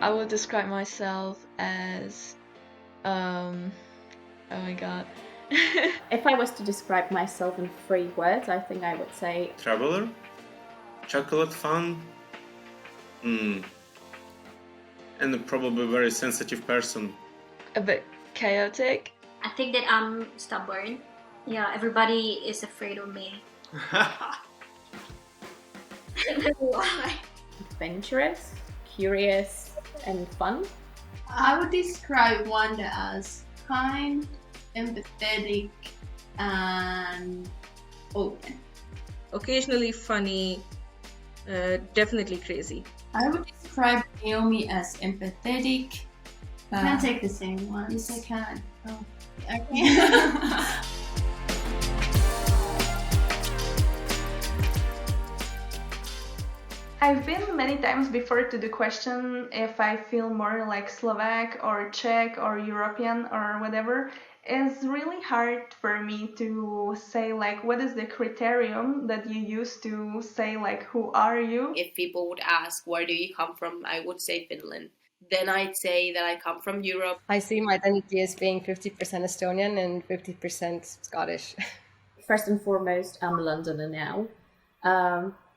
I would describe myself as, oh my god. If I was to describe myself in 3 words, I think I would say traveler, chocolate fan, and probably a very sensitive person. A bit chaotic. I think that I'm stubborn. Yeah, everybody is afraid of me. Why? adventurous, curious, and fun. I would describe Wanda as kind, empathetic, and open. Occasionally funny, definitely crazy. I would describe Naomi as empathetic. I can take the same one. Yes, I can. Oh, okay. I've been many times before to the question if I feel more like Slovak or Czech or European or whatever. It's really hard for me to say like what is the criterion that you use to say like who are you? If people would ask where do you come from, I would say Finland. Then I'd say that I come from Europe. I see my identity as being 50% Estonian and 50% Scottish. First and foremost, I'm a Londoner now.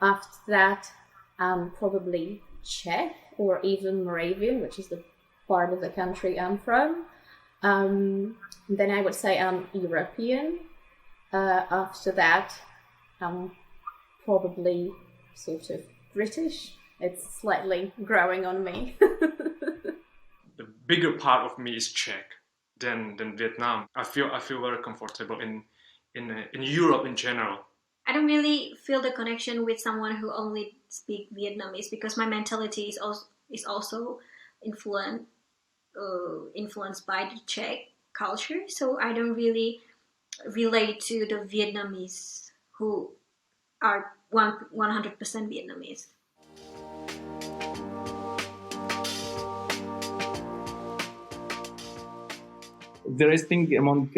After that, I'm probably Czech or even Moravian, which is the part of the country I'm from. Then I would say I'm European. After that, I'm probably sort of British. It's slightly growing on me. The bigger part of me is Czech than Vietnam. I feel very comfortable in Europe in general. I don't really feel the connection with someone who only speaks Vietnamese because my mentality is also influenced by the Czech culture. So I don't really relate to the Vietnamese who are 100% Vietnamese. There is thing among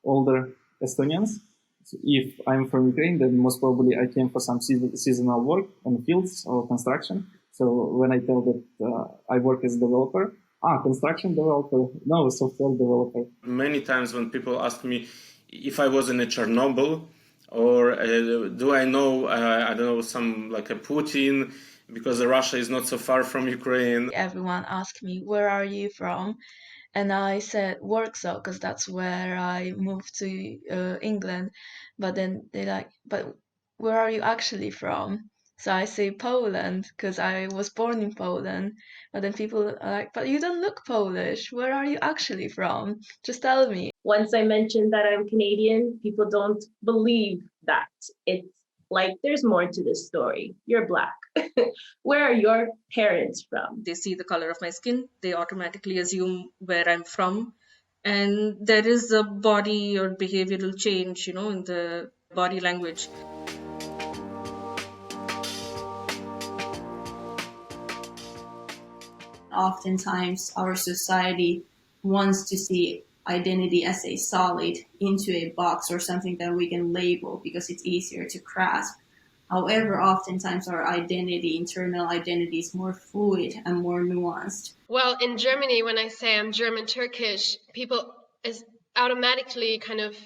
older Estonians. So if I'm from Ukraine, then most probably I came for some seasonal work in fields or construction. So when I tell that I work as a developer, construction developer, no, software developer. Many times when people ask me if I was in a Chernobyl or do I know, I don't know, some like a Putin, because Russia is not so far from Ukraine. Everyone asked me, where are you from? And I said Warsaw because that's where I moved to England. But then they're like, but where are you actually from? So I say Poland because I was born in Poland. But then people are like, but you don't look Polish. Where are you actually from? Just tell me. Once I mention that I'm Canadian, people don't believe that. It's like there's more to this story. You're Black. Where are your parents from? They see the color of my skin, they automatically assume where I'm from. And there is a body or behavioral change, in the body language. Oftentimes, our society wants to see identity as a solid into a box or something that we can label because it's easier to grasp. However, oftentimes our internal identity is more fluid and more nuanced. Well, in Germany, when I say I'm German-Turkish, people automatically kind of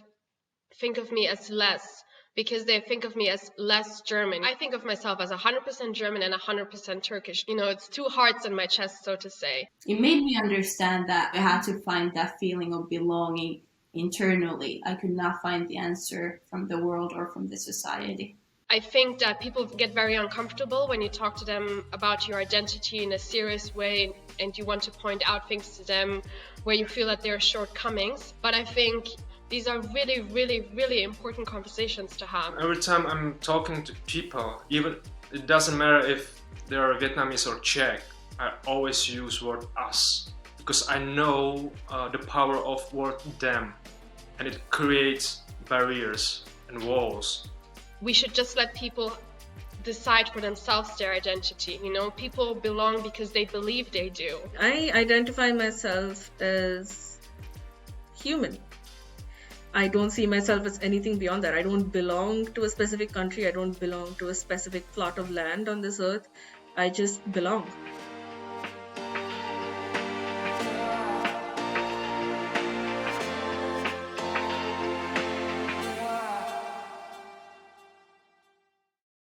think of me as less because they think of me as less German. I think of myself as 100% German and 100% Turkish. It's 2 hearts in my chest, so to say. It made me understand that I had to find that feeling of belonging internally. I could not find the answer from the world or from the society. I think that people get very uncomfortable when you talk to them about your identity in a serious way and you want to point out things to them where you feel that there are shortcomings. But I think these are really, really, really important conversations to have. Every time I'm talking to people, even it doesn't matter if they're Vietnamese or Czech, I always use word us because I know the power of word them, and it creates barriers and walls. We should just let people decide for themselves their identity. People belong because they believe they do. I identify myself as human. I don't see myself as anything beyond that. I don't belong to a specific country. I don't belong to a specific plot of land on this earth. I just belong.